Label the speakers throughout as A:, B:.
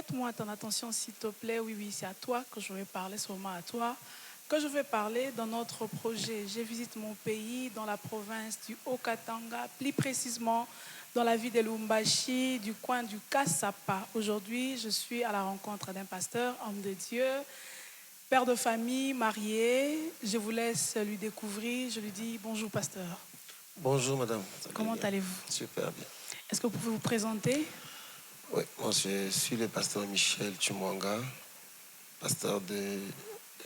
A: Prête-moi ton attention, s'il te plaît. Oui, oui, c'est à toi que je vais parler, c'est vraiment à toi que je vais parler dans notre projet. Je visite mon pays dans la province du Haut-Katanga, plus précisément dans la ville de Lubumbashi, du coin du Kasapa. Aujourd'hui, je suis à la rencontre d'un pasteur, homme de Dieu, père de famille, marié. Je vous laisse lui découvrir. Je lui dis bonjour, pasteur.
B: Bonjour, madame.
A: Comment allez-vous?
B: Super bien.
A: Est-ce que vous pouvez vous présenter?
B: Oui, moi je suis le pasteur Michel Chumwanga, pasteur de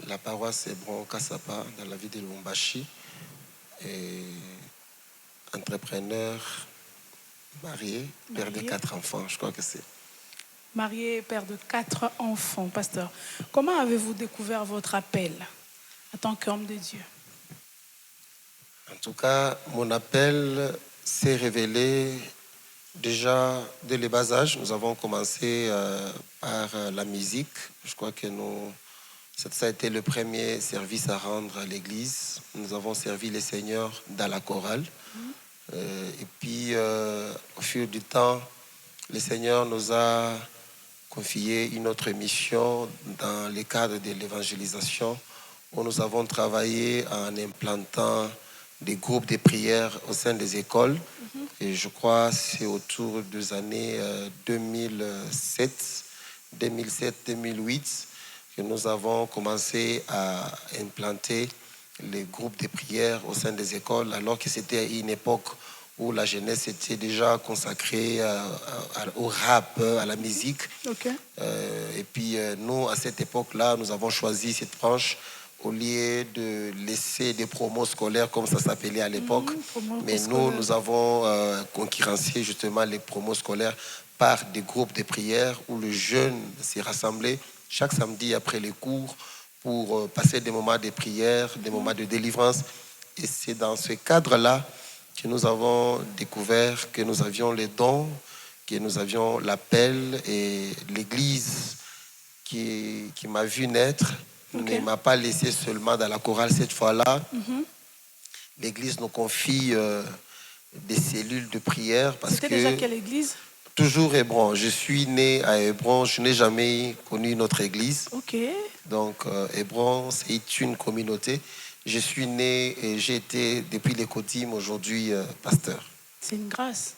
B: la paroisse Hébron Kasapa dans la ville de Lubumbashi, et entrepreneur, marié, père de 4 enfants, je crois que c'est.
A: Marié, père de 4 enfants, pasteur. Comment avez-vous découvert votre appel en tant qu'homme de Dieu?
B: En tout cas, mon appel s'est révélé déjà dès le bas âge. Nous avons commencé par la musique. Je crois que ça a été le premier service à rendre à l'église. Nous avons servi les seigneurs dans la chorale. Et puis, au fil du temps, le Seigneur nous a confié une autre mission dans le cadre de l'évangélisation, où nous avons travaillé en implantant des groupes de prière au sein des écoles. Et je crois que c'est autour des années 2007-2008 que nous avons commencé à implanter les groupes de prière au sein des écoles, alors que c'était une époque où la jeunesse était déjà consacrée au rap, à la musique.
A: Okay.
B: Et puis nous, à cette époque-là, nous avons choisi cette branche au lieu de laisser des promos scolaires comme ça s'appelait à l'époque. Mais nous avons concurrencé justement les promos scolaires par des groupes de prière où le jeune s'est rassemblé chaque samedi après les cours pour passer des moments de prière, des moments de délivrance. Et c'est dans ce cadre-là que nous avons découvert que nous avions les dons, que nous avions l'appel, et l'Église qui m'a vu naître ne m'a pas laissé seulement dans la chorale cette fois-là. L'Église nous confie des cellules de prière.
A: C'était déjà quelle église?
B: Toujours Hébron. Je suis né à Hébron. Je n'ai jamais connu notre église. Donc Hébron, c'est une communauté. Je suis né et j'ai été depuis les Cotimes aujourd'hui pasteur.
A: C'est une grâce.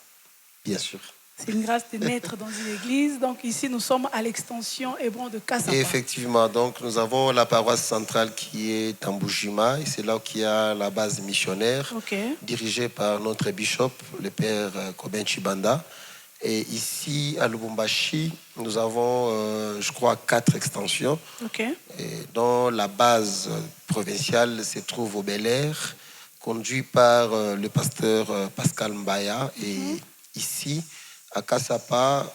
B: Bien sûr.
A: C'est une grâce de naître dans une église. Donc ici, nous sommes à l'extension Hébron de Kasapa.
B: Effectivement. Donc nous avons la paroisse centrale qui est en Bujima. Et c'est là qu'il y a la base missionnaire, dirigée par notre bishop, le père Koben Chibanda. Et ici, à Lubumbashi, nous avons, je crois, 4 extensions. Et dont la base provinciale se trouve au Bel-Air, conduit par le pasteur Pascal Mbaya. Et ici, à Kasapa,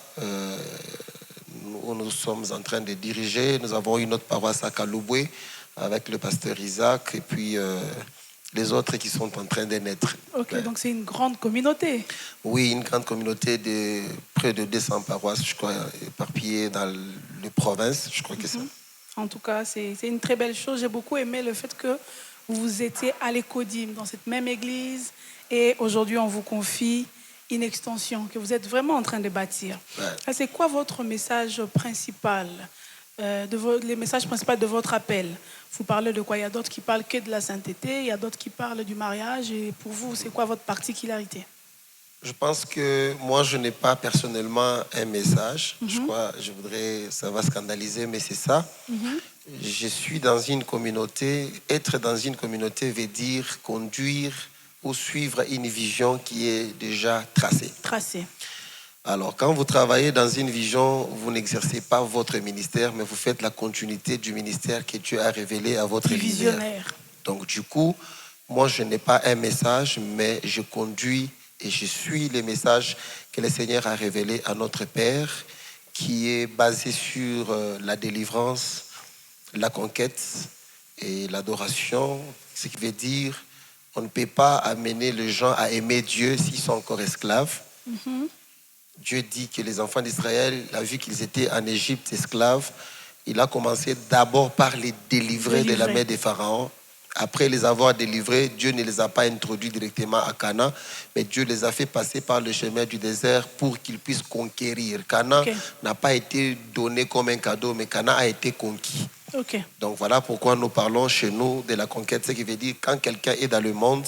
B: où nous sommes en train de diriger, nous avons une autre paroisse à Kaloubwe avec le pasteur Isaac et puis les autres qui sont en train de naître.
A: Donc c'est une grande communauté.
B: Oui, une grande communauté de près de 200 paroisses, je crois, éparpillées dans les provinces, je crois que c'est ça.
A: En tout cas, c'est une très belle chose. J'ai beaucoup aimé le fait que vous étiez à l'Écodim, dans cette même église, et aujourd'hui on vous confie une extension que vous êtes vraiment en train de bâtir. C'est quoi votre message principal, le message principal de votre appel? Vous parlez de quoi? Il y a d'autres qui parlent que de la sainteté, il y a d'autres qui parlent du mariage. Et pour vous, c'est quoi votre particularité?
B: Je pense que moi, je n'ai pas personnellement un message. Je crois, ça va scandaliser, mais c'est ça. Je suis dans une communauté. Être dans une communauté veut dire conduire ou suivre une vision qui est déjà tracée. Alors, quand vous travaillez dans une vision, vous n'exercez pas votre ministère, mais vous faites la continuité du ministère que Dieu a révélé à votre visionnaire. Donc, du coup, moi, je n'ai pas un message, mais je conduis et je suis les messages que le Seigneur a révélés à notre Père, qui est basé sur la délivrance, la conquête et l'adoration, ce qui veut dire on ne peut pas amener les gens à aimer Dieu s'ils sont encore esclaves. Dieu dit que les enfants d'Israël, a vu qu'ils étaient en Égypte esclaves, il a commencé d'abord par les délivrer de la main des pharaons. Après les avoir délivrés, Dieu ne les a pas introduits directement à Canaan, mais Dieu les a fait passer par le chemin du désert pour qu'ils puissent conquérir. Canaan n'a pas été donné comme un cadeau, mais Canaan a été conquis. Donc voilà pourquoi nous parlons chez nous de la conquête. Ce qui veut dire quand quelqu'un est dans le monde,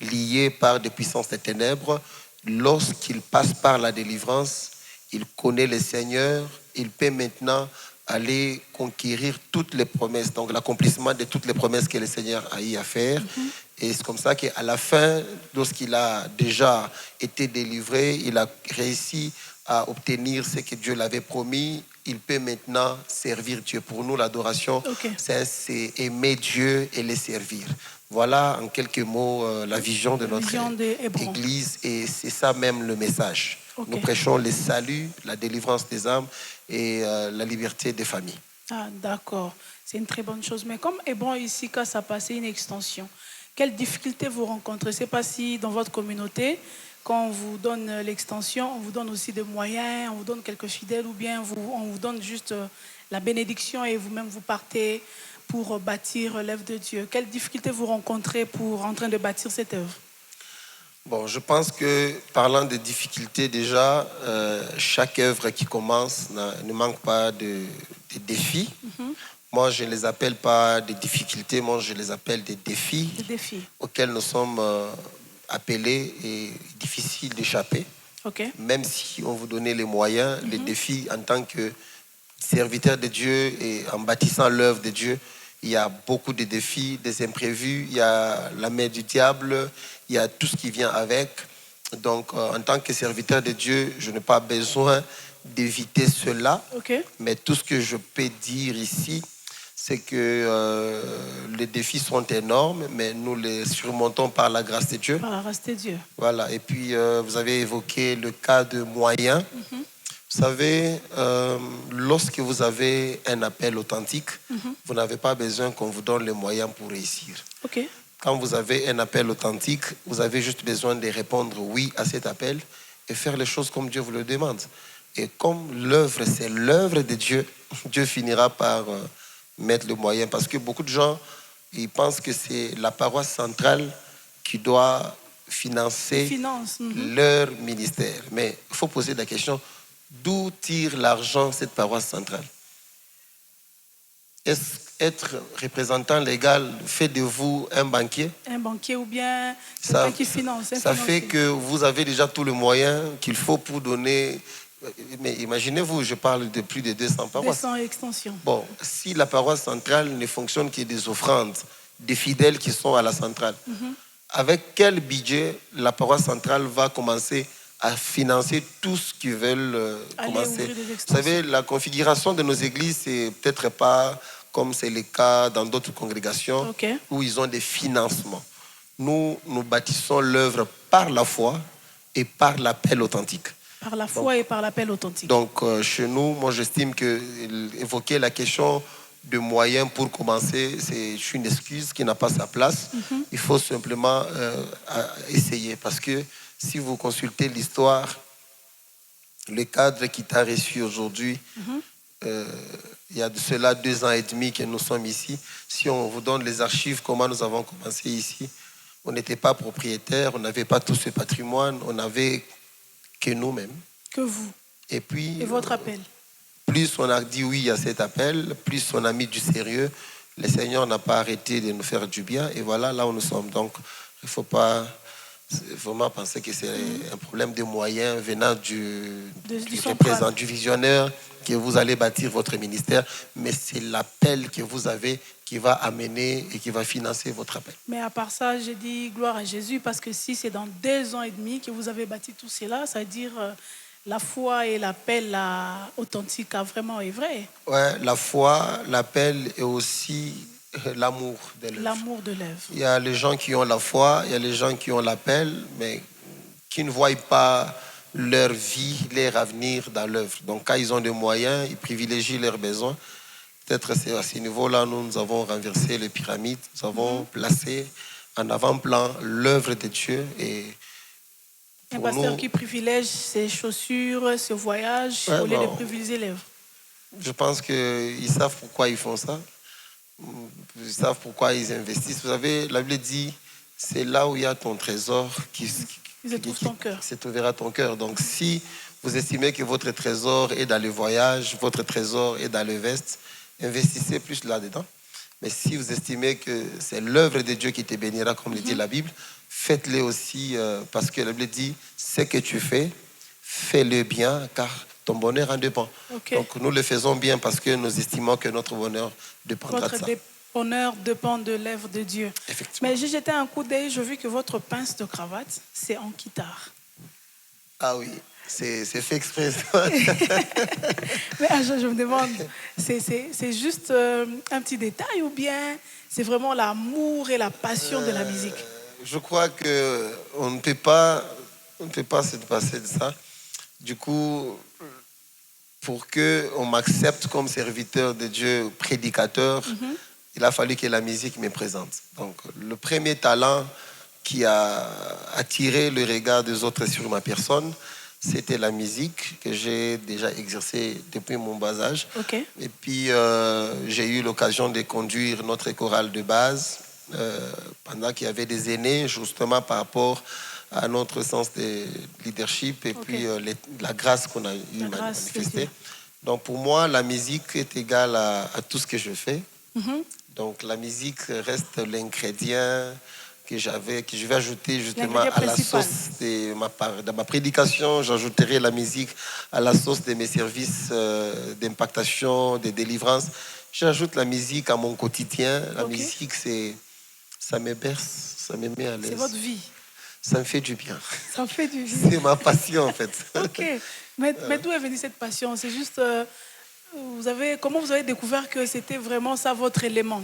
B: lié par des puissances des ténèbres, lorsqu'il passe par la délivrance, il connaît le Seigneur, il peut maintenant aller conquérir toutes les promesses, donc l'accomplissement de toutes les promesses que le Seigneur a eu à faire. Et c'est comme ça qu'à la fin, lorsqu'il a déjà été délivré, il a réussi à obtenir ce que Dieu l'avait promis, il peut maintenant servir Dieu. Pour nous, l'adoration, c'est aimer Dieu et le servir. Voilà en quelques mots la vision de notre Église, et c'est ça même le message. Nous prêchons le salut, la délivrance des âmes et la liberté des familles.
A: Ah, d'accord, c'est une très bonne chose. Mais comme Hébron ici, quand ça passait une extension, quelles difficultés vous rencontrez? Je ne sais pas si dans votre communauté, quand on vous donne l'extension, on vous donne aussi des moyens, on vous donne quelques fidèles, ou bien on vous donne juste la bénédiction et vous-même vous partez pour bâtir l'œuvre de Dieu. Quelles difficultés vous rencontrez en train de bâtir cette œuvre?
B: Bon, je pense que parlant de difficultés déjà, chaque œuvre qui commence ne manque pas de défis. Moi, je ne les appelle pas des difficultés, moi je les appelle des défis, auxquels nous sommes appelés et difficiles d'échapper. Même si on vous donnait les moyens, les défis en tant que serviteur de Dieu et en bâtissant l'œuvre de Dieu, il y a beaucoup de défis, des imprévus, il y a la main du diable, il y a tout ce qui vient avec. Donc, en tant que serviteur de Dieu, je n'ai pas besoin d'éviter cela. Mais tout ce que je peux dire ici, c'est que les défis sont énormes, mais nous les surmontons par la grâce de Dieu.
A: Par la grâce de Dieu.
B: Voilà. Et puis, vous avez évoqué le cas de moyens. Vous savez, lorsque vous avez un appel authentique, vous n'avez pas besoin qu'on vous donne les moyens pour réussir. Quand vous avez un appel authentique, vous avez juste besoin de répondre oui à cet appel et faire les choses comme Dieu vous le demande. Et comme l'œuvre, c'est l'œuvre de Dieu, Dieu finira par mettre le moyen. Parce que beaucoup de gens, ils pensent que c'est la paroisse centrale qui doit financer leur ministère. Mais il faut poser la question, d'où tire l'argent cette paroisse centrale? Est-ce être représentant légal fait de vous un banquier?
A: Un banquier ou bien quelqu'un qui finance.
B: Ça fait que vous avez déjà tous les moyens qu'il faut pour donner. Mais imaginez-vous, je parle de plus de 200 paroisses.
A: 200 extensions.
B: Bon, si la paroisse centrale ne fonctionne que des offrandes, des fidèles qui sont à la centrale, avec quel budget la paroisse centrale va commencer à financer tous ceux qui veulent commencer? Vous savez, la configuration de nos églises, c'est peut-être pas comme c'est le cas dans d'autres congrégations où ils ont des financements. Nous bâtissons l'œuvre par la foi et par l'appel authentique.
A: Par la foi et par l'appel authentique.
B: Donc, chez nous, moi, j'estime que évoquer la question de moyens pour commencer, c'est une excuse qui n'a pas sa place. Il faut simplement essayer. Parce que si vous consultez l'histoire, le cadre qui t'a reçu aujourd'hui, il y a de cela 2 ans et demi que nous sommes ici. Si on vous donne les archives, comment nous avons commencé ici, on n'était pas propriétaire, on n'avait pas tout ce patrimoine, on n'avait que nous-mêmes.
A: Que vous.
B: Et puis,
A: votre appel.
B: Plus on a dit oui à cet appel, plus on a mis du sérieux. Le Seigneur n'a pas arrêté de nous faire du bien. Et voilà, là où nous sommes. Donc, il ne faut pas vraiment penser que c'est un problème de moyens venant du représentant, du visionnaire, que vous allez bâtir votre ministère. Mais c'est l'appel que vous avez qui va amener et qui va financer votre appel.
A: Mais à part ça, je dis gloire à Jésus, parce que si c'est dans 2 ans et demi que vous avez bâti tout cela, ça veut dire la foi et l'appel authentique vraiment est vrai.
B: Ouais, la foi, l'appel et aussi l'amour de l'œuvre.
A: L'amour de l'œuvre.
B: Il y a les gens qui ont la foi, il y a les gens qui ont l'appel, mais qui ne voient pas leur vie, leur avenir dans l'œuvre. Donc quand ils ont des moyens, ils privilégient leurs besoins. Peut-être c'est à ce niveau-là, nous avons renversé les pyramides, nous avons placé en avant-plan l'œuvre de Dieu. Et
A: un pasteur qui privilège ses chaussures, ses voyages, au lieu de privilégier l'œuvre.
B: Je pense qu'ils savent pourquoi ils font ça. Ils savent pourquoi ils investissent. Vous savez, la Bible dit, c'est là où il y a ton trésor qui se trouvera ton cœur. Donc si vous estimez que votre trésor est dans le voyage, votre trésor est dans le veste, investissez plus là-dedans. Mais si vous estimez que c'est l'œuvre de Dieu qui te bénira, comme le dit la Bible, faites-le aussi parce que la Bible dit, ce que tu fais, fais-le bien, car ton bonheur en dépend. Okay. Donc nous le faisons bien parce que nous estimons que notre bonheur dépendra de ça.
A: Votre bonheur dépend de l'œuvre de Dieu.
B: Effectivement.
A: Mais j'ai jeté un coup d'œil, j'ai vu que votre pince de cravate, c'est en guitare.
B: Ah oui, c'est fait exprès.
A: Mais je me demande, c'est juste un petit détail ou bien c'est vraiment l'amour et la passion de la musique?
B: Je crois qu'on ne peut pas se passer de ça. Du coup, pour qu'on m'accepte comme serviteur de Dieu, prédicateur, il a fallu que la musique me présente. Donc, le premier talent qui a attiré le regard des autres sur ma personne, c'était la musique que j'ai déjà exercée depuis mon bas âge.
A: Okay.
B: Et puis, j'ai eu l'occasion de conduire notre chorale de base pendant qu'il y avait des aînés, justement par rapport à notre sens de leadership et puis la grâce qu'on a eu manifestée. Donc pour moi, la musique est égale à tout ce que je fais. Donc la musique reste l'ingrédient que je vais ajouter justement à la sauce de ma prédication. J'ajouterai la musique à la sauce de mes services d'impactation, de délivrance. J'ajoute la musique à mon quotidien. La musique, ça me berce, ça me met à l'aise.
A: C'est votre vie.
B: Ça me fait du bien.
A: Ça me fait du bien.
B: C'est ma passion, en fait.
A: Ok. Mais d'où est venue cette passion? C'est juste... comment vous avez découvert que c'était vraiment ça votre élément?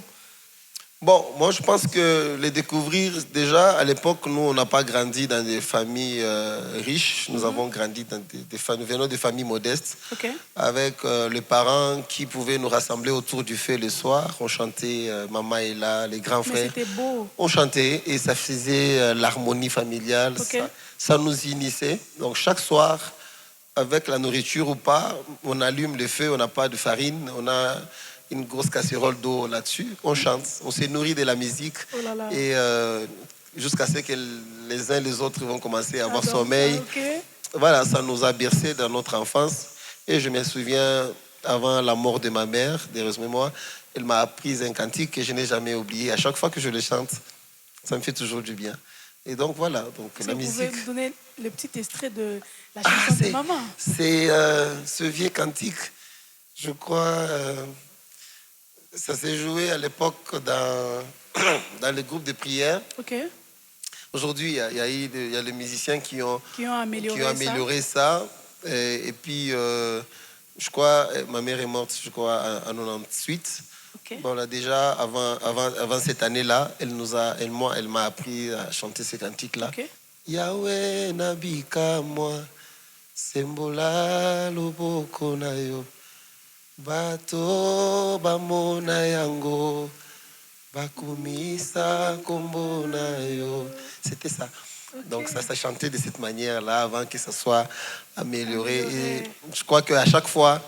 B: Bon, moi, je pense que les découvrir, déjà, à l'époque, nous, on n'a pas grandi dans des familles riches. Nous avons grandi dans nous venons de familles modestes, avec les parents qui pouvaient nous rassembler autour du feu le soir. On chantait Maman est là, les grands frères.
A: Mais c'était beau.
B: On chantait et ça faisait l'harmonie familiale. Ça nous initiait. Donc, chaque soir, avec la nourriture ou pas, on allume le feu, on n'a pas de farine, on a une grosse casserole d'eau là-dessus, on chante, on se nourrit de la musique et jusqu'à ce que les uns les autres vont commencer à avoir sommeil. Voilà, ça nous a bercé dans notre enfance et je me souviens, avant la mort de ma mère, d'heureuse mémoire, elle m'a appris un cantique que je n'ai jamais oublié. À chaque fois que je le chante, ça me fait toujours du bien. Et donc voilà, donc la musique.
A: Vous pouvez me donner le petit extrait de la chanson de maman?
B: C'est ce vieux cantique, je crois... ça s'est joué à l'époque dans les groupes de prière. Aujourd'hui, il y a les musiciens qui ont amélioré ça. Et puis, je crois, ma mère est morte, je crois, en 98. Bon, là, déjà, avant cette année-là, elle m'a appris à chanter ces cantiques-là. Yahweh nabika moi, sembola loboko na yo. Bato bamona yango bakumisa kombo na yo. C'était ça. Donc ça chantait de cette manière-là avant que ça soit amélioré. Et je crois qu'à chaque fois,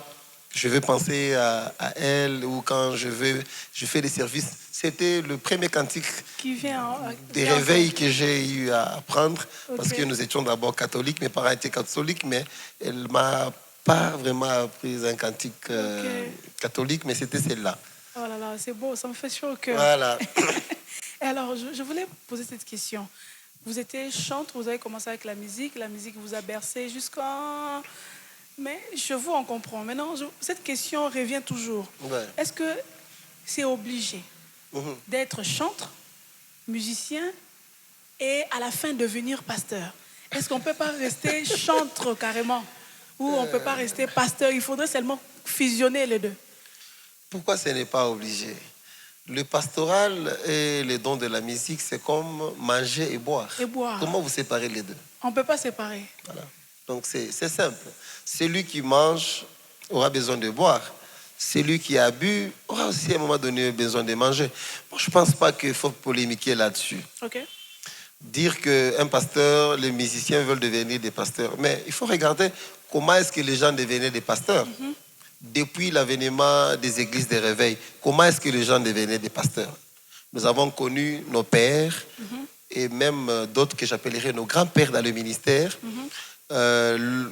B: je veux penser à elle ou quand je fais des services. C'était le premier cantique des réveils que j'ai eu à apprendre parce que nous étions d'abord catholiques. Mes parents étaient catholiques, mais elle m'a pas vraiment appris un cantique catholique, mais c'était celle-là.
A: Oh là là, c'est beau, ça me fait chaud au cœur.
B: Voilà.
A: Et alors, je voulais poser cette question. Vous étiez chanteur, vous avez commencé avec la musique vous a bercé jusqu'à... Mais je vous en comprends. Maintenant, cette question revient toujours. Est-ce que c'est obligé d'être chanteur, musicien et à la fin devenir pasteur? Est-ce qu'on ne peut pas rester chanteur carrément? Ou on ne peut pas rester pasteur, il faudrait seulement fusionner les deux.
B: Pourquoi ce n'est pas obligé? Le pastoral et les dons de la musique, c'est comme manger et boire. Comment vous séparez les deux?
A: On ne peut pas séparer.
B: Voilà. Donc c'est simple. Celui qui mange aura besoin de boire. Celui qui a bu aura aussi à un moment donné besoin de manger. Moi, je ne pense pas qu'il faut polémiquer là-dessus. Dire qu'un pasteur, les musiciens veulent devenir des pasteurs. Mais il faut regarder comment est-ce que les gens devenaient des pasteurs. depuis l'avènement des églises de réveil, comment est-ce que les gens devenaient des pasteurs? Nous avons connu nos pères et même d'autres que j'appellerais nos grands-pères dans le ministère.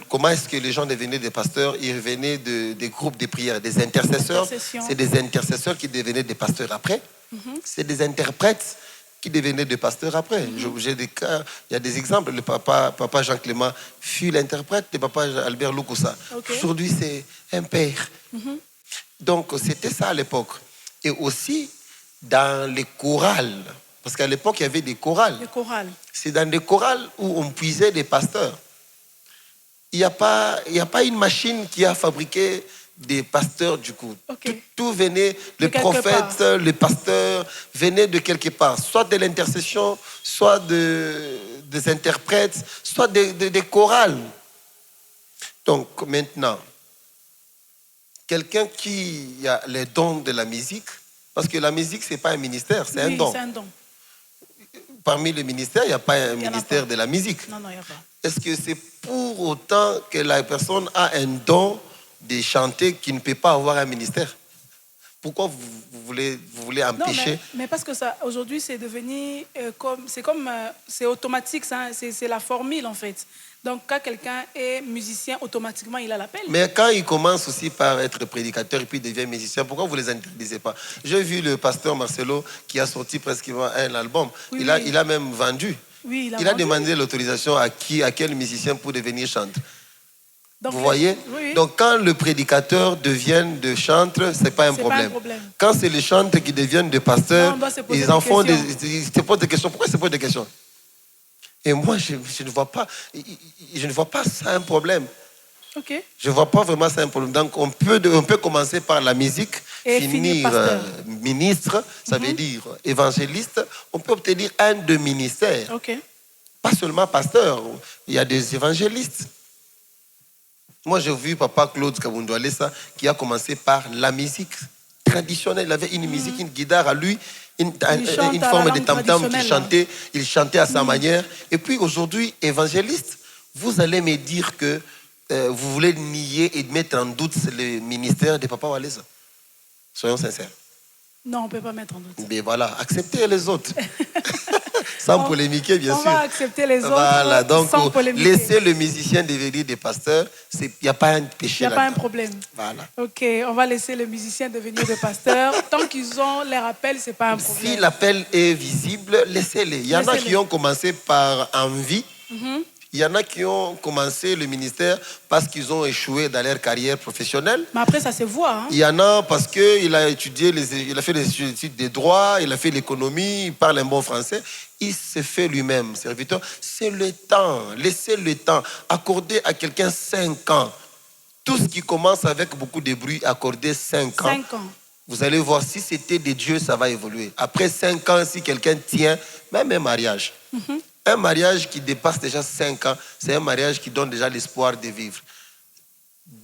B: Comment est-ce que les gens devenaient des pasteurs? Ils venaient des groupes de prière, des intercesseurs. C'est des intercesseurs qui devenaient des pasteurs après. C'est des interprètes qui devenaient des pasteurs après. J'ai des cas, il y a des exemples. Le papa Jean-Clément fut l'interprète de papa Albert Lukusa. Aujourd'hui, c'est un père. Donc, c'était ça à l'époque. Et aussi, dans les chorales, parce qu'à l'époque, il y avait des chorales. C'est dans les chorales où on puisait des pasteurs. Il n'y a pas une machine qui a fabriqué des pasteurs du coup. Tout venait, les prophètes, les pasteurs venaient de quelque part, soit de l'intercession, soit des interprètes, soit des chorales. Donc maintenant, quelqu'un qui a les dons de la musique, parce que la musique, ce n'est pas un ministère, c'est un don. Parmi les ministères, il n'y a pas un ministère de la musique.
A: Non, il n'y a pas.
B: Est-ce que c'est pour autant que la personne a un don de chanter qui ne peut pas avoir un ministère? Pourquoi vous voulez empêcher?
A: Non, mais parce que ça, aujourd'hui, c'est devenu c'est automatique, c'est la formule en fait. Donc, quand quelqu'un est musicien, automatiquement, il a l'appel.
B: Mais quand il commence aussi par être prédicateur et puis devient musicien, pourquoi vous ne les interdisez pas? J'ai vu le pasteur Marcelo qui a sorti presque un album. Il a même vendu.
A: Oui,
B: il a demandé l'autorisation à quel musicien pour devenir chanteur.
A: Donc,
B: vous voyez? Donc, quand le prédicateur devient de chanteur, ce n'est pas un problème. Quand c'est les chanteurs qui deviennent de pasteurs, ils en font ils se posent des questions. Pourquoi ils se posent des questions? Et moi, je ne vois pas ça un problème. Je ne vois pas vraiment ça un problème. Donc, on peut commencer par la musique, et finir ministre, ça veut dire évangéliste. On peut obtenir un de ministère. Pas seulement pasteur. Il y a des évangélistes. Moi, j'ai vu papa Claude Kabundoualesa qui a commencé par la musique traditionnelle. Il avait une musique, une guitare à lui, une forme de tam-tam il chantait à sa manière. Et puis aujourd'hui, évangéliste, vous allez me dire que vous voulez nier et mettre en doute le ministère de papa Walesa. Soyons sincères.
A: Non, on ne peut pas mettre en doute.
B: Mais voilà, acceptez les autres. Sans polémiquer, bien sûr.
A: On va accepter les autres
B: voilà, donc,
A: sans polémiquer.
B: Laissez le musicien devenir des pasteurs. Il n'y a pas un péché là-dedans.
A: Il n'y a pas un problème.
B: Voilà.
A: Ok, on va laisser le musicien devenir des pasteurs. Tant qu'ils ont leur appel, ce n'est pas un problème.
B: Si l'appel est visible, laissez-les. Il y en a qui ont commencé par envie. Il y en a qui ont commencé le ministère parce qu'ils ont échoué dans leur carrière professionnelle.
A: Mais après, ça se voit. Hein?
B: Il y en a parce qu'il a étudié, il a fait des études de droit, il a fait l'économie, il parle un bon français. Il se fait lui-même serviteur. C'est le temps. Laissez le temps. Accordez à quelqu'un 5 ans. Tout ce qui commence avec beaucoup de bruit, accordez 5 ans.
A: 5 ans.
B: Vous allez voir, si c'était de Dieu, ça va évoluer. Après 5 ans, si quelqu'un tient, même un mariage. Un mariage qui dépasse déjà 5 ans, c'est un mariage qui donne déjà l'espoir de vivre.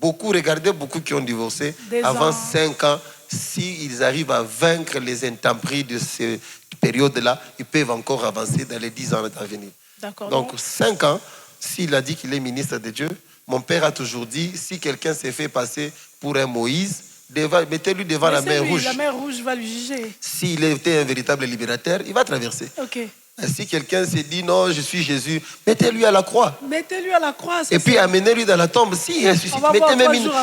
B: Regardez beaucoup qui ont divorcé avant 5 ans. S'ils arrivent à vaincre les intempéries de cette période-là, ils peuvent encore avancer dans les 10 ans à venir. Donc 5 ans, s'il a dit qu'il est ministre de Dieu, mon père a toujours dit, si quelqu'un s'est fait passer pour un Moïse, mettez-lui devant la mer Rouge.
A: La mer Rouge va le juger.
B: S'il était un véritable libérateur, il va traverser. Si quelqu'un s'est dit non, je suis Jésus, mettez-lui à la croix.
A: Mettez-lui à la croix.
B: Et puis amenez-lui dans la tombe. S'il ressuscite,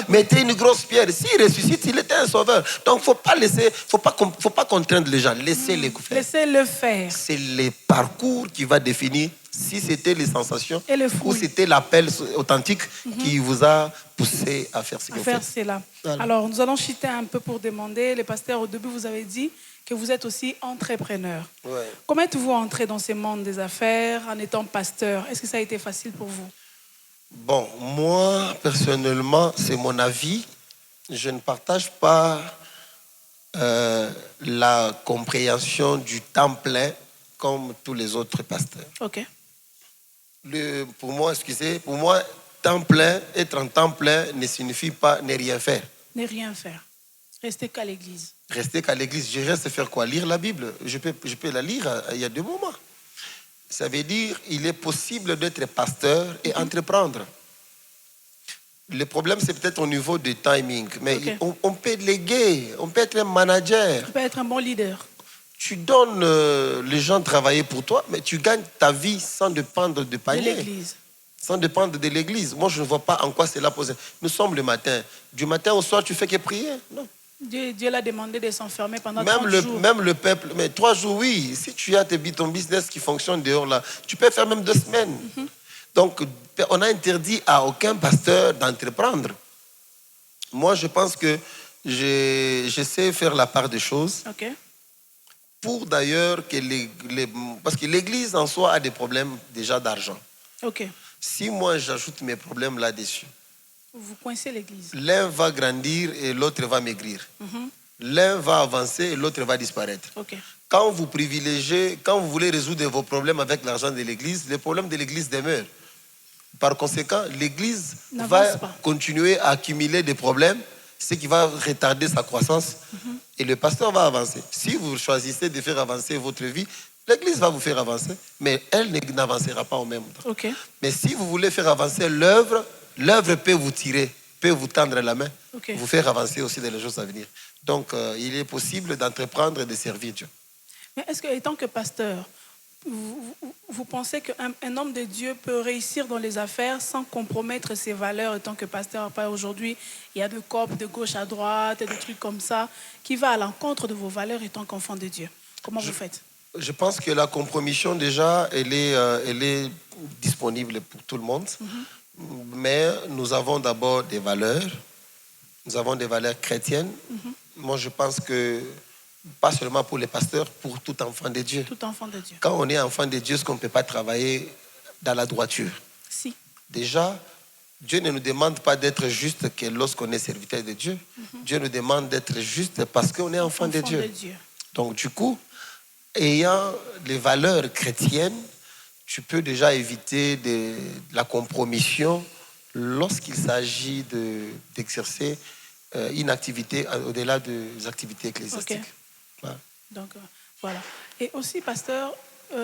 B: mettez une grosse pierre. S'il ressuscite, il était un sauveur. Donc il ne faut pas contraindre les gens. Laissez-les faire.
A: Laissez-le faire.
B: C'est le parcours qui va définir si c'était les sensations
A: ou
B: c'était l'appel authentique qui vous a poussé à faire ce que vous faites.
A: Cela. Voilà. Alors nous allons chuter un peu pour demander. Les pasteurs, au début, vous avez dit que vous êtes aussi entrepreneur. Comment êtes-vous entré dans ce monde des affaires en étant pasteur? Est-ce que ça a été facile pour vous?
B: Bon, moi, personnellement, c'est mon avis. Je ne partage pas la compréhension du temps plein comme tous les autres pasteurs. Pour moi, temps plein, être en temps plein ne signifie pas ne rien faire.
A: Ne rien faire. Rester qu'à l'église.
B: Rester qu'à l'église. Je reste faire quoi? Lire la Bible. Je peux la lire il y a 2 moments. Ça veut dire il est possible d'être pasteur et entreprendre. Le problème, c'est peut-être au niveau du timing. Mais
A: Ok.
B: on peut léguer, on peut être un manager.
A: Tu peux être un bon leader.
B: Tu donnes les gens travailler pour toi, mais tu gagnes ta vie sans dépendre de
A: De
B: panier,
A: l'église.
B: sans dépendre de l'église. Moi, je ne vois pas en quoi cela pose. Nous sommes le matin. Du matin au soir, tu fais que prier. Non.
A: Dieu l'a demandé de s'enfermer pendant 30 jours.
B: Même le peuple, mais 3 jours, oui. Si tu as ton business qui fonctionne dehors là, tu peux faire même 2 semaines. Donc, on n'a interdit à aucun pasteur d'entreprendre. Moi, je pense que je sais faire la part des choses
A: Ok.
B: pour d'ailleurs que parce que l'Église en soi a des problèmes déjà d'argent.
A: Ok.
B: Si moi j'ajoute mes problèmes là-dessus,
A: Vous coincez l'église.
B: l'un va grandir et l'autre va maigrir. L'un va avancer et l'autre va disparaître.
A: Ok.
B: Quand vous privilégiez, quand vous voulez résoudre vos problèmes avec l'argent de l'Église, les problèmes de l'Église demeurent. Par conséquent, l'Église va
A: N'avance pas.
B: continuer à accumuler des problèmes, ce qui va retarder sa croissance, et le pasteur va avancer. Si vous choisissez de faire avancer votre vie, l'Église va vous faire avancer, mais elle n'avancera pas au même temps.
A: Ok.
B: Mais si vous voulez faire avancer l'œuvre, l'œuvre peut vous tirer, peut vous tendre la main,
A: Ok.
B: vous faire avancer aussi dans les jours à venir. Donc, il est possible d'entreprendre et de servir Dieu.
A: Mais est-ce que, étant que pasteur, vous pensez qu'un homme de Dieu peut réussir dans les affaires sans compromettre ses valeurs étant que pasteur? Pas aujourd'hui, il y a des copes de gauche à droite, des trucs comme ça, qui va à l'encontre de vos valeurs étant qu'enfant de Dieu. Comment vous faites?
B: Je pense que la compromission, déjà, elle est disponible pour tout le monde. Mais nous avons d'abord des valeurs. Nous avons des valeurs chrétiennes. Moi, je pense que, pas seulement pour les pasteurs, pour tout enfant de Dieu.
A: Tout enfant de Dieu.
B: Quand on est enfant de Dieu, est-ce qu'on ne peut pas travailler dans la droiture?
A: Si.
B: Déjà, Dieu ne nous demande pas d'être juste que lorsqu'on est serviteur de Dieu. Dieu nous demande d'être juste parce qu'on est enfant de Dieu. Donc, du coup, ayant les valeurs chrétiennes, tu peux déjà éviter de la compromission lorsqu'il s'agit d'exercer une activité au-delà des activités ecclésiastiques.
A: Ok.
B: Voilà.
A: Donc, voilà. Et aussi, pasteur,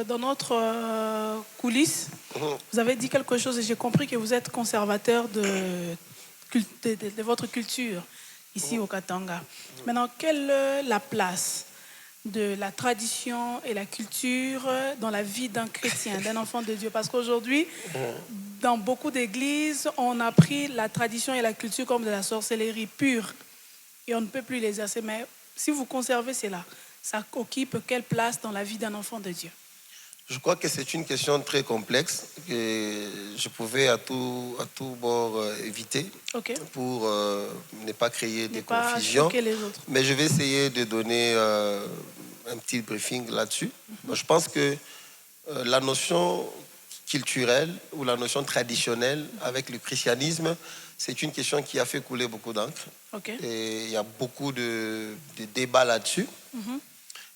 A: dans notre coulisse, vous avez dit quelque chose et j'ai compris que vous êtes conservateur de votre culture ici au Katanga. Maintenant, quelle est la place de la tradition et la culture dans la vie d'un chrétien, d'un enfant de Dieu? Parce qu'aujourd'hui, dans beaucoup d'églises, on a pris la tradition et la culture comme de la sorcellerie pure et on ne peut plus l'exercer. Mais si vous conservez cela, ça occupe quelle place dans la vie d'un enfant de Dieu?
B: Je crois que c'est une question très complexe que je pouvais à tout bord éviter pour ne pas créer de confusion.
A: Les autres.
B: Mais je vais essayer de donner un petit briefing là-dessus. Je pense que la notion culturelle ou la notion traditionnelle avec le christianisme, c'est une question qui a fait couler beaucoup d'encre. Et il y a beaucoup de débats là-dessus.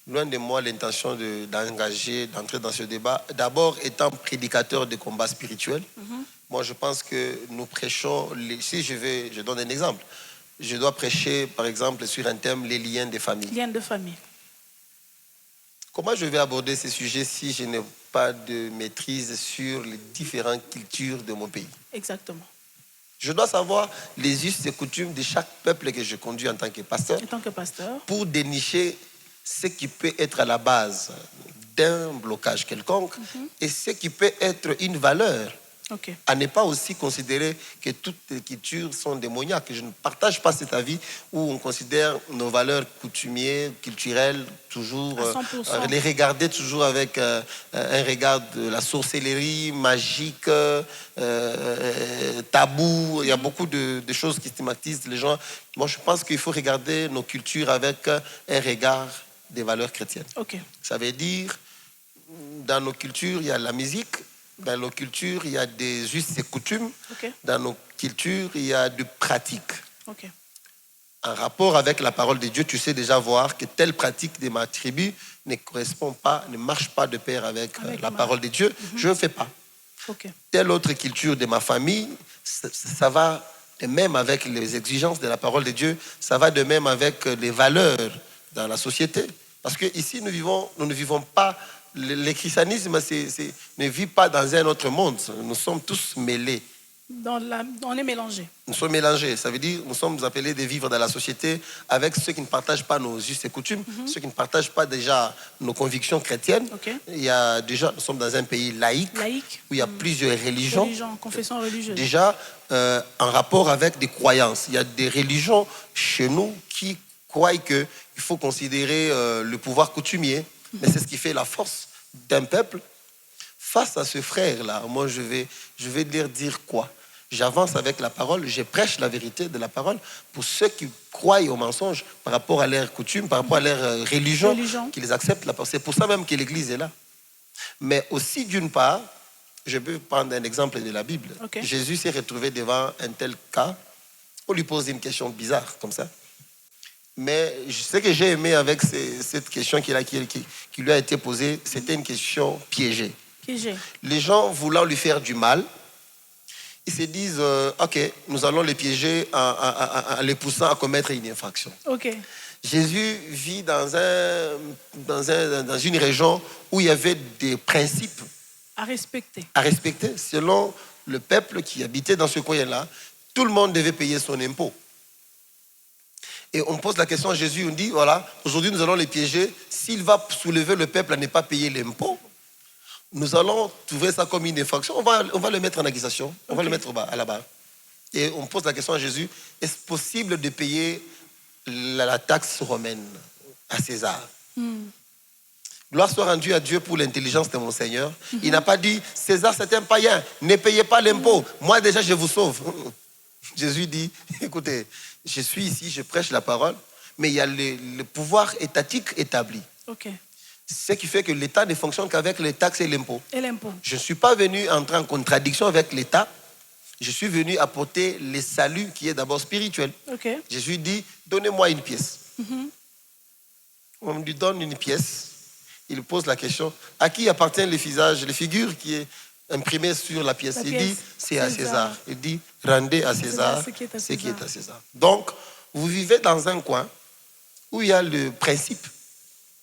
B: Loin de moi l'intention d'entrer dans ce débat. D'abord, étant prédicateur de combats spirituels, moi je pense que nous prêchons, si je donne un exemple, je dois prêcher par exemple sur un thème, les liens de famille.
A: Liens de famille.
B: Comment je vais aborder ce sujet si je n'ai pas de maîtrise sur les différentes cultures de mon pays?
A: Exactement.
B: Je dois savoir les us et coutumes de chaque peuple que je conduis en tant que pasteur.
A: En tant que pasteur.
B: Pour dénicher ce qui peut être à la base d'un blocage quelconque et ce qui peut être une valeur. À ne pas aussi considérer que toutes les cultures sont démoniaques. Je ne partage pas cet avis où on considère nos valeurs coutumières, culturelles, toujours les regarder toujours avec un regard de la sorcellerie, magique, tabou. Il y a beaucoup de choses qui stigmatisent les gens. Moi, je pense qu'il faut regarder nos cultures avec un regard des valeurs chrétiennes. Ça veut dire, dans nos cultures, il y a la musique. Dans nos cultures, il y a des us et coutumes. Dans nos cultures, il y a des pratiques. En rapport avec la parole de Dieu, tu sais déjà voir que telle pratique de ma tribu ne correspond pas, ne marche pas de pair avec la parole de Dieu. Je ne fais pas. Telle autre culture de ma famille, ça va de même avec les exigences de la parole de Dieu. Ça va de même avec les valeurs dans la société. Parce qu'ici, nous ne vivons pas. Le christianisme ne vit pas dans un autre monde. Nous sommes tous mêlés
A: On est mélangés.
B: Nous sommes mélangés. Ça veut dire nous sommes appelés de vivre dans la société avec ceux qui ne partagent pas nos us et coutumes, ceux qui ne partagent pas déjà nos convictions chrétiennes.
A: Okay.
B: Il y a déjà, nous sommes dans un pays laïque. Où il y a plusieurs religions.
A: Confessions religieuses.
B: Déjà, en rapport avec des croyances. Il y a des religions chez nous qui croient qu'il faut considérer le pouvoir coutumier. Mais c'est ce qui fait la force d'un peuple. Face à ce frère-là, moi, je vais leur dire quoi? J'avance avec la parole, je prêche la vérité de la parole pour ceux qui croient au mensonge par rapport à leur coutume, par rapport à leur religion. Qu'ils acceptent la parole. C'est pour ça même que l'Église est là. Mais aussi, d'une part, je peux prendre un exemple de la Bible. Okay. Jésus s'est retrouvé devant un tel cas. On lui pose une question bizarre, comme ça. Mais ce que j'ai aimé avec cette question qui lui a été posée, c'était une question piégée. Les gens voulant lui faire du mal, ils se disent, ok, nous allons les piéger en les poussant à commettre une infraction.
A: Okay.
B: Jésus vit dans une région où il y avait des principes
A: à respecter.
B: Selon le peuple qui habitait dans ce coin-là, tout le monde devait payer son impôt. Et on pose la question à Jésus, on dit, voilà, aujourd'hui nous allons les piéger. S'il va soulever le peuple à ne pas payer l'impôt, nous allons trouver ça comme une infraction. On va le mettre en accusation. On va le mettre à la barre. Et on pose la question à Jésus, est-ce possible de payer la taxe romaine à César? Gloire soit rendue à Dieu pour l'intelligence de mon Seigneur. Il n'a pas dit, César c'est un païen, ne payez pas l'impôt. Moi déjà je vous sauve. Jésus dit, écoutez, je suis ici, je prêche la parole, mais il y a le pouvoir étatique établi.
A: Okay.
B: Ce qui fait que l'État ne fonctionne qu'avec les taxes et l'impôt. Je ne suis pas venu entrer en contradiction avec l'État. Je suis venu apporter le salut qui est d'abord spirituel.
A: Okay.
B: Jésus dit, donnez-moi une pièce. On lui donne une pièce. Il pose la question, à qui appartient les figures qui est imprimée sur la pièce? Il dit, c'est à César. Il dit, rendez à César ce qui est à César. Donc, vous vivez dans un coin où il y a le principe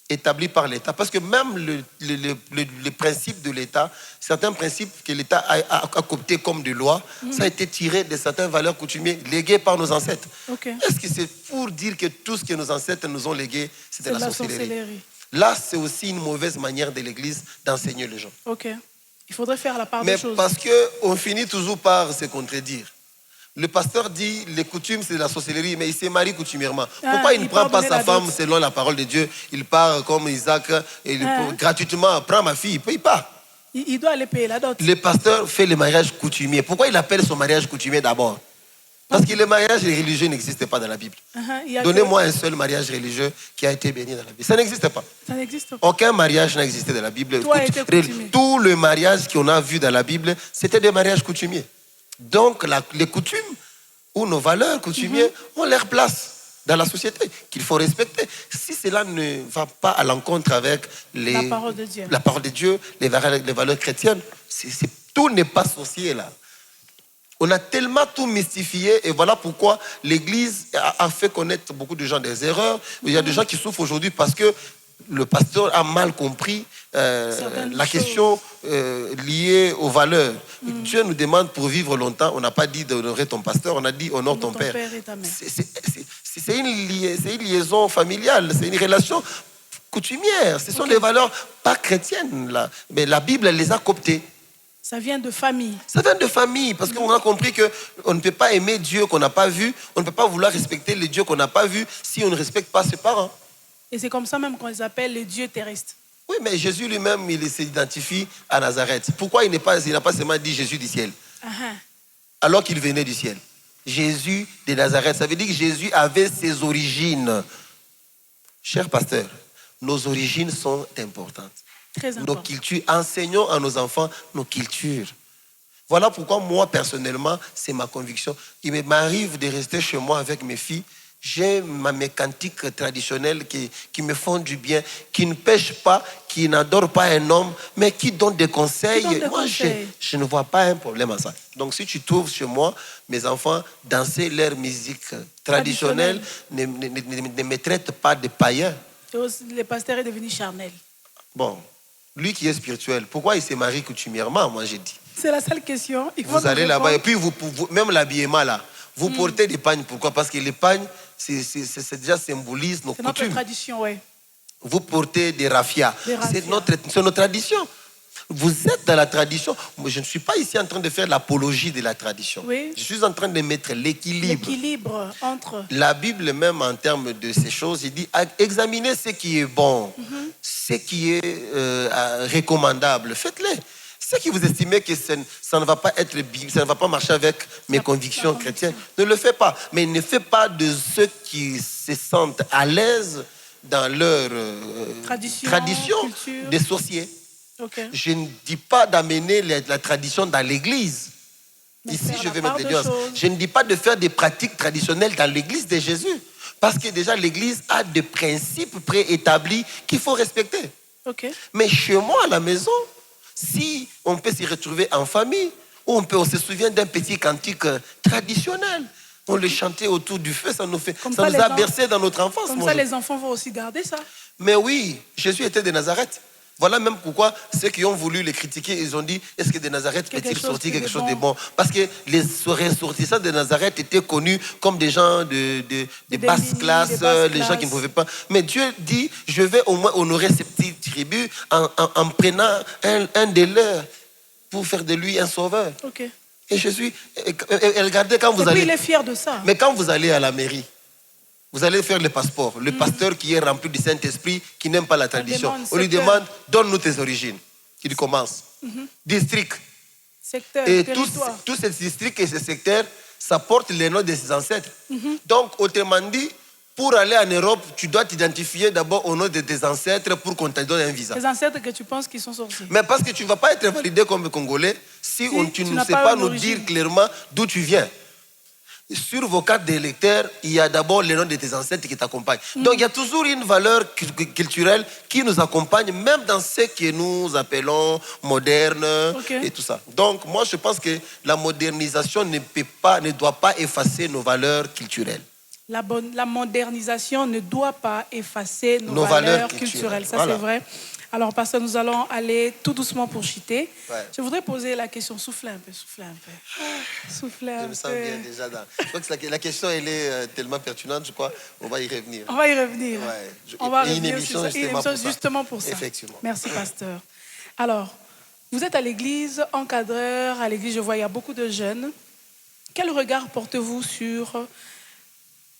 B: établi par l'État. Parce que même le principe de l'État, certains principes que l'État a cooptés comme de loi, ça a été tiré de certaines valeurs coutumières léguées par nos ancêtres.
A: Okay.
B: Est-ce que c'est pour dire que tout ce que nos ancêtres nous ont légué, c'était la sorcellerie? Là, c'est aussi une mauvaise manière de l'Église d'enseigner les gens.
A: Ok. Il faudrait faire la part des choses.
B: Mais parce qu'on finit toujours par se contredire. Le pasteur dit, les coutumes, c'est de la sorcellerie, mais il s'est marié coutumièrement. Pourquoi il ne prend pas sa femme selon la parole de Dieu? Il part comme Isaac, et gratuitement, prends ma fille, il part.
A: Il doit aller payer la dot.
B: Le pasteur fait le mariage coutumier. Pourquoi il appelle son mariage coutumier d'abord? Parce que le mariage religieux n'existe pas dans la Bible. Donnez-moi un seul mariage religieux qui a été béni dans la Bible. Ça n'existe pas.
A: Ça n'existe pas.
B: Aucun mariage n'a existé dans la Bible. Tout le mariage qu'on a vu dans la Bible, c'était des mariages coutumiers. Donc, les coutumes ou nos valeurs coutumières ont leur place dans la société qu'il faut respecter. Si cela ne va pas à l'encontre avec la parole de Dieu, les valeurs chrétiennes, tout n'est pas sorcier là. On a tellement tout mystifié et voilà pourquoi l'Église a fait connaître beaucoup de gens des erreurs. Il y a des gens qui souffrent aujourd'hui parce que le pasteur a mal compris la question liée aux valeurs. Dieu nous demande pour vivre longtemps, on n'a pas dit d'honorer ton pasteur, on a dit honore ton père. C'est une liaison familiale, c'est une relation coutumière. Ce sont des valeurs pas chrétiennes là, mais la Bible elle les a cooptées.
A: Ça vient de famille.
B: Ça vient de famille, parce qu'on a compris qu'on ne peut pas aimer Dieu qu'on n'a pas vu, on ne peut pas vouloir respecter le Dieu qu'on n'a pas vu si on ne respecte pas ses parents.
A: Et c'est comme ça même qu'on les appelle les dieux terrestres.
B: Oui, mais Jésus lui-même, il s'identifie à Nazareth. Pourquoi il n'a pas seulement dit Jésus du ciel, alors qu'il venait du ciel? Jésus de Nazareth, ça veut dire que Jésus avait ses origines. Cher pasteur, nos origines sont importantes. Nos cultures, enseignons à nos enfants nos cultures. Voilà pourquoi moi, personnellement, c'est ma conviction. Il m'arrive de rester chez moi avec mes filles. J'ai mes cantiques traditionnelles qui me font du bien, qui ne pêchent pas, qui n'adorent pas un homme, mais qui donnent des conseils. Je ne vois pas un problème à ça. Donc si tu trouves chez moi, mes enfants, danser leur musique traditionnelle, ne me traitent pas de païen.
A: Le pasteur est devenu charnel.
B: Bon. Lui qui est spirituel, pourquoi il s'est marié coutumièrement, moi j'ai dit?
A: C'est la seule question. Il faut
B: Vous allez
A: nous
B: là-bas et
A: répondre.
B: puis même l'habillement là, vous portez des pagnes. Pourquoi? Parce que les pagnes, c'est déjà symbolise nos
A: C'est notre
B: coutumes.
A: tradition, oui.
B: Vous portez des raffias.
A: Des raffias.
B: C'est notre tradition. Vous êtes dans la tradition. Moi, je ne suis pas ici en train de faire l'apologie de la tradition.
A: Oui.
B: Je suis en train de mettre l'équilibre.
A: L'équilibre entre...
B: La Bible, même en termes de ces choses, il dit examinez ce qui est bon, ce qui est recommandable. Faites-le. Ce qui vous estimez que ça ne va pas être biblique, ça ne va pas marcher avec mes convictions chrétiennes, ne le faites pas. Mais ne faites pas de ceux qui se sentent à l'aise dans leur tradition
A: culture.
B: des sorciers.
A: Okay.
B: Je ne dis pas d'amener la tradition dans l'église.
A: Mais
B: ici, je vais
A: part
B: mettre les
A: de
B: choses.
A: choses.
B: Je ne dis pas de faire des pratiques traditionnelles dans l'église de Jésus. Parce que déjà, l'église a des principes préétablis qu'il faut respecter.
A: Okay.
B: Mais chez moi, à la maison, si on peut s'y retrouver en famille, ou on se souvient d'un petit cantique traditionnel, on le chantait autour du feu, ça nous a bercé dans notre enfance.
A: Comme ça, les enfants vont aussi garder ça. Mais
B: oui, Jésus était de Nazareth. Voilà même pourquoi ceux qui ont voulu les critiquer, ils ont dit, est-ce que de Nazareth peut-il sortir quelque chose de bon? Parce que les ressortissants de Nazareth étaient connus comme des gens de basse classe, les gens qui ne pouvaient pas. Mais Dieu dit, je vais au moins honorer ces petites tribus en prenant un des leurs pour faire de lui un sauveur.
A: Okay.
B: Et Jésus, regardez quand vous allez...
A: il est fier de ça.
B: Mais quand vous allez à la mairie, vous allez faire le passeport. Le pasteur qui est rempli du Saint-Esprit, qui n'aime pas la tradition, on lui demande, donne-nous tes origines. Il commence. District.
A: Secteur,
B: et
A: territoire.
B: tous ces districts et ces secteurs, ça porte les noms de ses ancêtres. Donc, autrement dit, pour aller en Europe, tu dois t'identifier d'abord au nom de tes ancêtres pour qu'on te donne un visa.
A: Les ancêtres que tu penses qu'ils sont sortis.
B: Mais parce que tu ne vas pas être validé comme Congolais si tu ne sais pas nous dire clairement d'où tu viens. Sur vos cartes d'électeurs, il y a d'abord le nom de tes ancêtres qui t'accompagnent. Donc il y a toujours une valeur culturelle qui nous accompagne, même dans ce que nous appelons moderne et tout ça. Donc moi je pense que la modernisation ne doit pas effacer nos valeurs culturelles.
A: La modernisation ne doit pas effacer nos valeurs culturelles. Ça, voilà. C'est vrai. Alors, pasteur, nous allons aller tout doucement pour chiter. Ouais. Je voudrais poser la question. Soufflez un peu, soufflez un peu. Soufflez un peu.
B: Je me sens bien déjà. Je crois que la question, elle est tellement pertinente, je crois. On va y revenir.
A: On va y revenir.
B: Ouais.
A: On va revenir
B: une émission
A: justement pour ça.
B: Effectivement.
A: Merci, pasteur. Alors, vous êtes à l'église, encadreur. À l'église, je vois, il y a beaucoup de jeunes. Quel regard portez-vous sur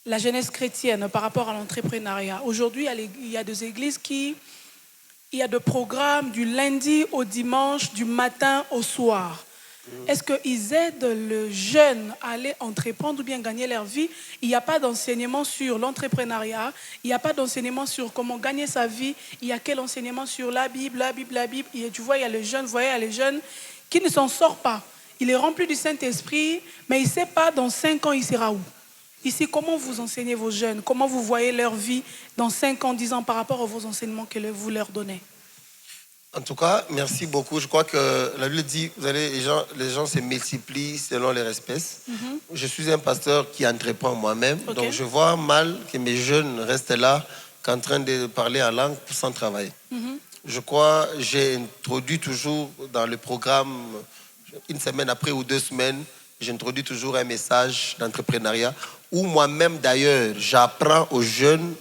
A: la jeunesse chrétienne par rapport à l'entrepreneuriat? Aujourd'hui, il y a des églises il y a des programmes du lundi au dimanche, du matin au soir. Est-ce qu'ils aident le jeune à aller entreprendre ou bien gagner leur vie? Il n'y a pas d'enseignement sur l'entrepreneuriat. Il n'y a pas d'enseignement sur comment gagner sa vie. Il y a quel enseignement sur la Bible? Et tu vois, il y a les jeunes qui ne s'en sortent pas. Il est rempli du Saint-Esprit, mais il ne sait pas dans 5 ans il sera où. Ici, comment vous enseignez vos jeunes? Comment vous voyez leur vie dans 5 ans, 10 ans par rapport à vos enseignements que vous leur donnez?
B: En tout cas, merci beaucoup. Je crois que la Bible dit, les gens se multiplient selon leur espèce. Je suis un pasteur qui entreprend moi-même, donc je vois mal que mes jeunes restent là qu'en train de parler en langue sans travailler. Je crois, j'ai introduit toujours dans le programme, une semaine après ou 2 semaines, j'introduis toujours un message d'entrepreneuriat où moi-même d'ailleurs, j'apprends aux jeunes,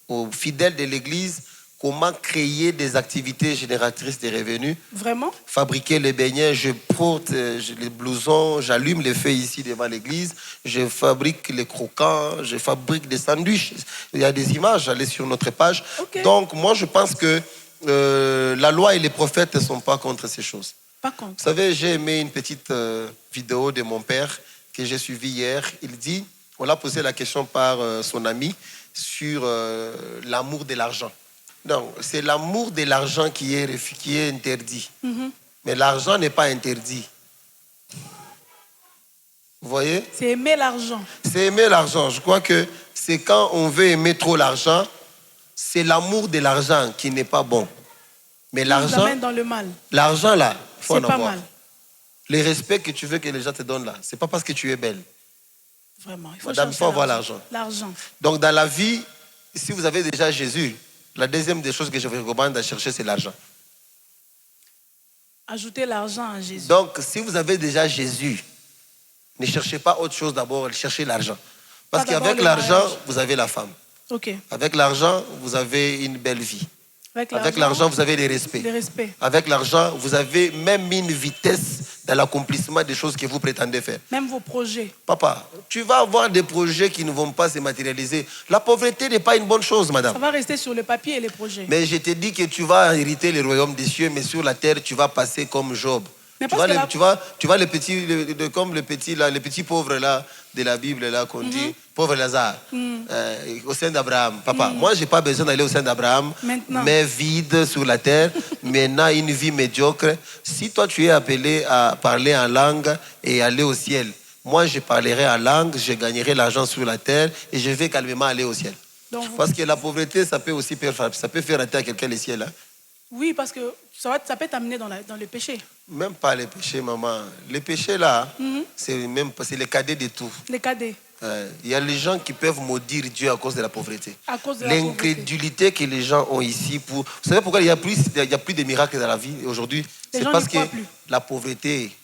B: aux fidèles de l'église, comment créer des activités génératrices de revenus.
A: Vraiment?
B: Fabriquer les beignets, je porte les blousons, j'allume les feux ici devant l'église, je fabrique les croquants, je fabrique des sandwichs. Il y a des images, allez sur notre page. Donc moi je pense que la loi et les prophètes ne sont pas contre ces choses.
A: Pas contre.
B: Vous savez, j'ai aimé une petite vidéo de mon père que j'ai suivie hier. Il dit, on l'a posé la question par son ami sur l'amour de l'argent. Donc, c'est l'amour de l'argent qui est interdit. Mais l'argent n'est pas interdit. Vous voyez?
A: C'est aimer l'argent.
B: C'est aimer l'argent. Je crois que c'est quand on veut aimer trop l'argent, c'est l'amour de l'argent qui n'est pas bon. Mais l'argent,
A: nous amène dans le mal.
B: L'argent là, il faut en avoir.
A: C'est pas mal.
B: Le respect que tu veux que les gens te donnent là, c'est pas parce que tu es belle.
A: Vraiment, il faut
B: Madame, il faut avoir l'argent.
A: L'argent.
B: Donc dans la vie, si vous avez déjà Jésus, la deuxième des choses que je vous recommande à chercher, c'est l'argent.
A: Ajouter l'argent à Jésus.
B: Donc, si vous avez déjà Jésus, ne cherchez pas autre chose d'abord, cherchez l'argent. Parce qu'avec l'argent, vous avez la femme.
A: Okay.
B: Avec l'argent, vous avez une belle vie. Avec l'argent, vous avez des respects. Avec l'argent, vous avez même une vitesse dans l'accomplissement des choses que vous prétendez faire.
A: Même vos projets.
B: Papa, tu vas avoir des projets qui ne vont pas se matérialiser. La pauvreté n'est pas une bonne chose, madame.
A: Ça va rester sur le papier et les projets.
B: Mais je te dis que tu vas hériter le royaume des cieux, mais sur la terre, tu vas passer comme Job. Tu vois les petits pauvres là de la Bible là qu'on dit, pauvre Lazare, au sein d'Abraham. Papa, moi j'ai pas besoin d'aller au sein d'Abraham, mais vide sur la terre, maintenant une vie médiocre. Si toi tu es appelé à parler en langue et aller au ciel, moi je parlerai en langue, je gagnerai l'argent sur la terre et je vais calmement aller au ciel. Donc, parce que la pauvreté, ça peut aussi faire rater à quelqu'un le ciel. Hein? Oui,
A: parce que ça peut t'amener dans le péché.
B: Même pas les péchés, maman. Les péchés, là, c'est les cadets de tout.
A: Les cadets.
B: Il y a les gens qui peuvent maudire Dieu à cause de la pauvreté. L'incrédulité que les gens ont ici. Vous savez pourquoi il n'y a plus de miracles dans la vie aujourd'hui? C'est parce que la pauvreté.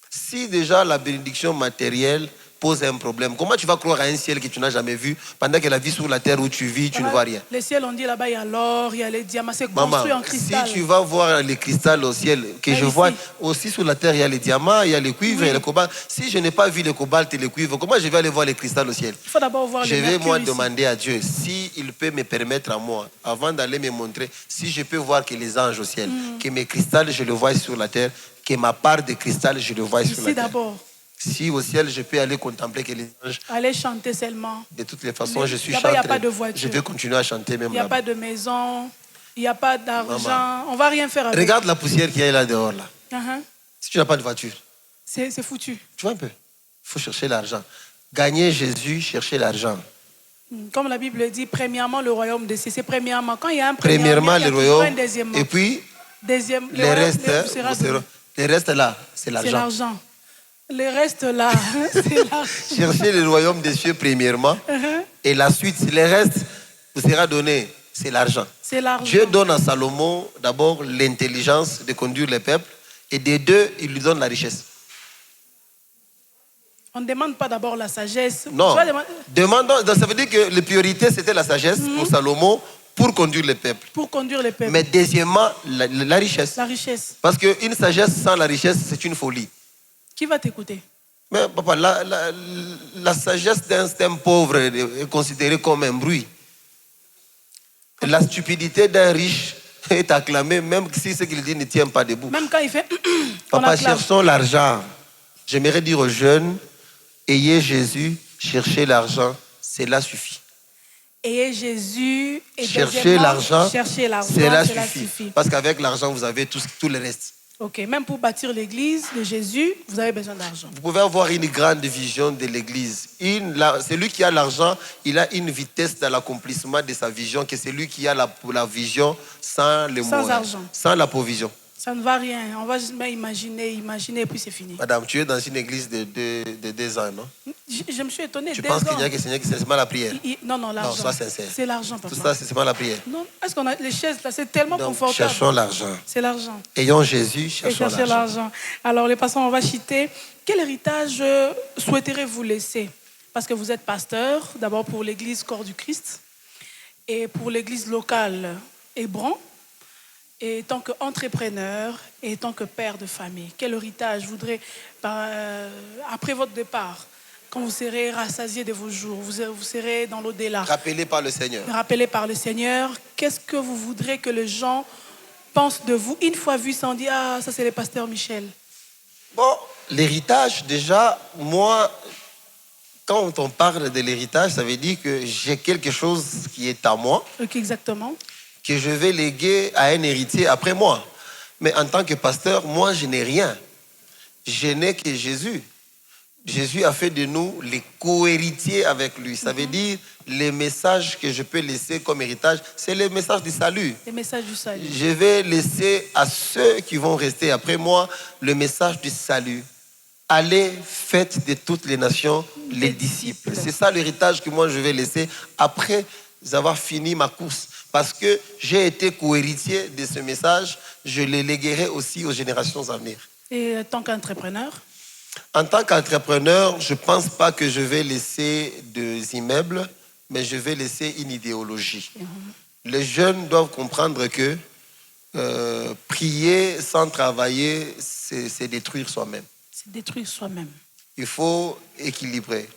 B: Si déjà la bénédiction matérielle pose un problème, comment tu vas croire à un ciel que tu n'as jamais vu pendant que la vie sur la terre où tu vis, tu ne vois rien?
A: Les ciels, on dit là-bas, il y a l'or, il y a les diamants, c'est construit en cristal.
B: Si tu vas voir les cristals au ciel, que je vois aussi sur la terre, il y a les diamants, il y a les cuivres, il y a le cobalt. Si je n'ai pas vu le cobalt et le cuivre, comment je vais aller voir les cristals au ciel?
A: Il faut d'abord voir les mercure.
B: Je vais moi demander à Dieu s'il peut me permettre à moi, avant d'aller me montrer, si je peux voir que les anges au ciel, que mes cristals, je le vois sur la terre, que ma part de cristal, je le vois sur la terre. Si au ciel, je peux aller contempler que les anges...
A: Aller chanter seulement.
B: De toutes les façons, je suis chanteur.
A: Il n'y a pas de voiture.
B: Je vais continuer à chanter même là.
A: Il n'y a pas de maison. Il n'y a pas d'argent. On ne va rien faire avec.
B: Regarde la poussière qu'il y a là dehors. Là. Si tu n'as pas de voiture.
A: C'est foutu.
B: Tu vois un peu. Il faut chercher l'argent. Gagner Jésus, chercher l'argent.
A: Comme la Bible dit, premièrement, le royaume de Dieu. C'est premièrement. Quand il y a un
B: premièrement,
A: il y a
B: le royaume.
A: Un deuxièmement.
B: Et puis, le reste là, c'est l'argent.
A: C'est l'argent. Le reste là, c'est l'argent.
B: Cherchez le royaume des cieux premièrement. Et la suite, le reste vous sera donné. C'est l'argent. Dieu donne à Salomon d'abord l'intelligence de conduire le peuple. Et des deux, il lui donne la richesse.
A: On ne demande pas d'abord la sagesse.
B: Non. Ça veut dire que la priorité, c'était la sagesse pour Salomon pour conduire le peuple.
A: Pour conduire le peuple.
B: Mais deuxièmement, la richesse.
A: La richesse.
B: Parce qu'une sagesse sans la richesse, c'est une folie.
A: Qui va t'écouter?
B: Mais papa, la sagesse d'un pauvre est considérée comme un bruit. La stupidité d'un riche est acclamée, même si ce qu'il dit ne tient pas debout.
A: Même quand il fait...
B: Papa, cherchons l'argent. J'aimerais dire aux jeunes, ayez Jésus, cherchez l'argent, cela suffit.
A: Ayez Jésus et
B: cherchez l'argent,
A: cela suffit.
B: Parce qu'avec l'argent, vous avez tout le reste.
A: Ok, même pour bâtir l'église de Jésus, vous avez besoin d'argent.
B: Vous pouvez avoir une grande vision de l'église. Celui qui a l'argent, il a une vitesse dans l'accomplissement de sa vision que celui qui a la vision sans les moyens,
A: argent.
B: Sans la provision.
A: Ça ne va rien. On va juste imaginer et puis c'est fini.
B: Madame, tu es dans une église de 2 ans, non?
A: Je me suis étonnée.
B: Tu penses qu'il n'y a que Seigneur qui c'est seulement la prière?
A: Non, l'argent.
B: Non, sois sincère.
A: C'est l'argent, papa.
B: Tout ça, c'est seulement la prière.
A: Non, est-ce qu'on a les chaises là? C'est tellement confortable.
B: Cherchons l'argent.
A: C'est l'argent.
B: Ayons Jésus, cherchons
A: l'argent. Alors, les pasteurs, on va citer. Quel héritage souhaiterez-vous laisser? Parce que vous êtes pasteur, d'abord pour l'église Corps du Christ et pour l'église locale Hébron. Et tant qu'entrepreneur et tant que père de famille, quel héritage voudrez, après votre départ, quand vous serez rassasié de vos jours, vous serez dans l'au-delà.
B: Rappelé par le Seigneur.
A: Rappelé par le Seigneur, qu'est-ce que vous voudrez que les gens pensent de vous une fois vu sans dire « Ah, ça c'est le pasteur Michel ».
B: Bon, l'héritage, déjà, moi, quand on parle de l'héritage, ça veut dire que j'ai quelque chose qui est à moi.
A: Ok, exactement.
B: Que je vais léguer à un héritier après moi. Mais en tant que pasteur, moi, je n'ai rien. Je n'ai que Jésus. Jésus a fait de nous les co-héritiers avec lui. Ça veut dire, les messages que je peux laisser comme héritage, c'est les messages du salut.
A: Les messages du salut.
B: Je vais laisser à ceux qui vont rester après moi le message du salut. Allez, faites de toutes les nations les disciples. C'est ça l'héritage que moi je vais laisser après avoir fini ma course. Parce que j'ai été co-héritier de ce message, je les léguerai aussi aux générations à venir.
A: Et en tant qu'entrepreneur?
B: En tant qu'entrepreneur, je ne pense pas que je vais laisser des immeubles, mais je vais laisser une idéologie. Les jeunes doivent comprendre que prier sans travailler, c'est détruire soi-même.
A: C'est détruire soi-même.
B: Il faut équilibrer.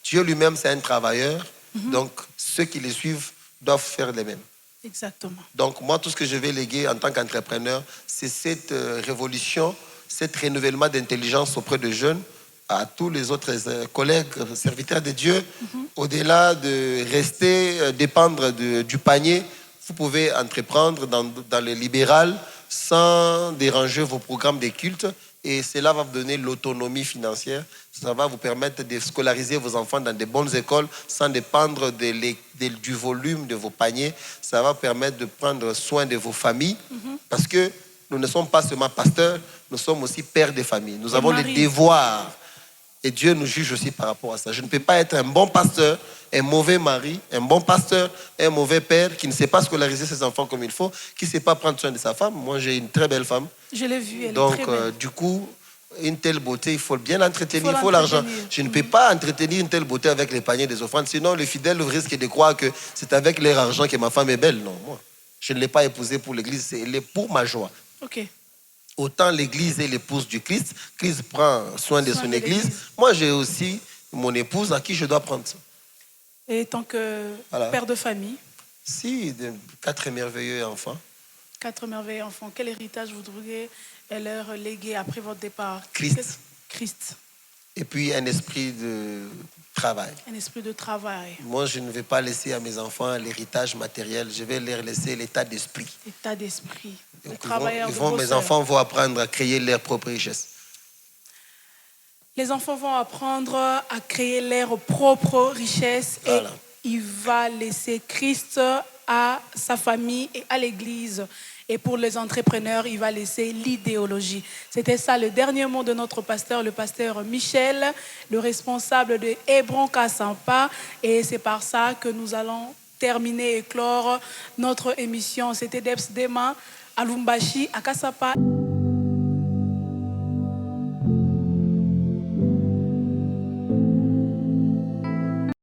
B: Dieu lui-même, c'est un travailleur, donc ceux qui le suivent doivent faire les mêmes.
A: Exactement.
B: Donc moi, tout ce que je vais léguer en tant qu'entrepreneur, c'est cette révolution, cet renouvellement d'intelligence auprès des jeunes, à tous les autres collègues, serviteurs de Dieu. Au-delà de rester dépendre du panier, vous pouvez entreprendre dans le libéral sans déranger vos programmes de culte. Et cela va vous donner l'autonomie financière. Ça va vous permettre de scolariser vos enfants dans de bonnes écoles sans dépendre du volume de vos paniers. Ça va vous permettre de prendre soin de vos familles. Parce que nous ne sommes pas seulement pasteurs, nous sommes aussi pères de famille. Nous avons le devoir. Et Dieu nous juge aussi par rapport à ça. Je ne peux pas être un bon pasteur, un mauvais mari, un bon pasteur, un mauvais père qui ne sait pas scolariser ses enfants comme il faut, qui ne sait pas prendre soin de sa femme. Moi, j'ai une très belle femme.
A: Je l'ai vue, elle
B: donc,
A: est très belle.
B: Du coup, une telle beauté, il faut bien l'entretenir, il faut l'argent. Je ne peux pas entretenir une telle beauté avec les paniers des offrandes, sinon le fidèle risque de croire que c'est avec leur argent que ma femme est belle. Non, moi, je ne l'ai pas épousée pour l'église, elle est pour ma joie.
A: Ok.
B: Autant l'église est l'épouse du Christ, Christ prend soin de son église. Moi, j'ai aussi mon épouse à qui je dois prendre ça.
A: Et tant que père de famille?
B: Si, 4 merveilleux enfants.
A: 4 merveilleux enfants. Quel héritage voudriez leur léguer après votre départ?
B: Christ.
A: Christ.
B: Et puis un esprit de travail.
A: Un esprit de travail.
B: Moi, je ne vais pas laisser à mes enfants l'héritage matériel. Je vais leur laisser l'état d'esprit.
A: L'état d'esprit.
B: Mes enfants vont apprendre à créer leur propre richesse.
A: Les enfants vont apprendre à créer leur propre richesse. Voilà. Et il va laisser Christ à sa famille et à l'église. Et pour les entrepreneurs, il va laisser l'idéologie. C'était ça le dernier mot de notre pasteur, le pasteur Michel, le responsable de Hébron Kassampa. Et c'est par ça que nous allons terminer et clore notre émission. C'était Debs Dema à Lumbashi, à Kassampa.